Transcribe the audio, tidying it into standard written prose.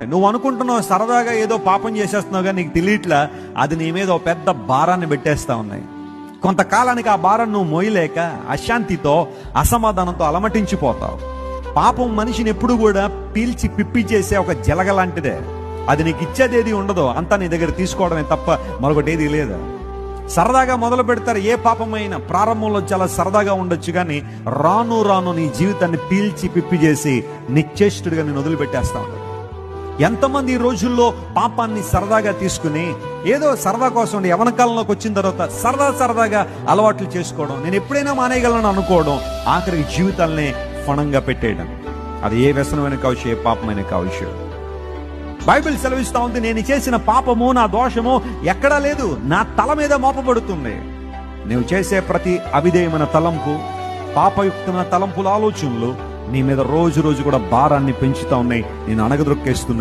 నువ్వు అనుకుంటున్నావు సరదాగా ఏదో పాపం చేసేస్తున్నావు కానీ నీకు తెలియట్లా అది నీ మీద ఒక పెద్ద భారాన్ని పెట్టేస్తా ఉన్నాయి. కొంతకాలానికి ఆ భారం నువ్వు మోయలేక అశాంతితో అసమాధానంతో అలమటించిపోతావు. పాపం మనిషిని ఎప్పుడు కూడా పీల్చి పిప్పి చేసే ఒక జలగ లాంటిదే. అది నీకు ఇచ్చేదేది ఉండదు, అంతా నీ దగ్గర తీసుకోవడమే తప్ప మరొకటి ఏది లేదు. సరదాగా మొదలు పెడతారు. ఏ పాపమైనా ప్రారంభంలో చాలా సరదాగా ఉండొచ్చు కానీ రాను రాను నీ జీవితాన్ని పీల్చి పిప్పి చేసి నిశ్చేష్టుడిగా నేను వదిలిపెట్టేస్తా ఉంటాను. ఎంతమంది ఈ రోజుల్లో పాపాన్ని సరదాగా తీసుకుని ఏదో సరదా కోసం యవ్వన కాలంలోకి వచ్చిన తర్వాత సరదాగా అలవాట్లు చేసుకోవడం, నేను ఎప్పుడైనా మానేయగలను అనుకోవడం, ఆఖరికి జీవితాలనే ఫణంగా పెట్టేయడం. అది ఏ వ్యసనమైన కావచ్చు, ఏ పాపమైన కావచ్చు. బైబిల్ సెలవిస్తా ఉంది, నేను చేసిన పాపము నా దోషము ఎక్కడా లేదు, నా తల మీద మోపబడుతుంది. నువ్వు చేసే ప్రతి అవిధేయమైన తలంపు, పాపయుక్తమైన తలంపుల ఆలోచనలు నీ మీద రోజు కూడా భారాన్ని పెంచుతా ఉన్నాయి, నేను అణగద్రొక్కేస్తున్నాయి.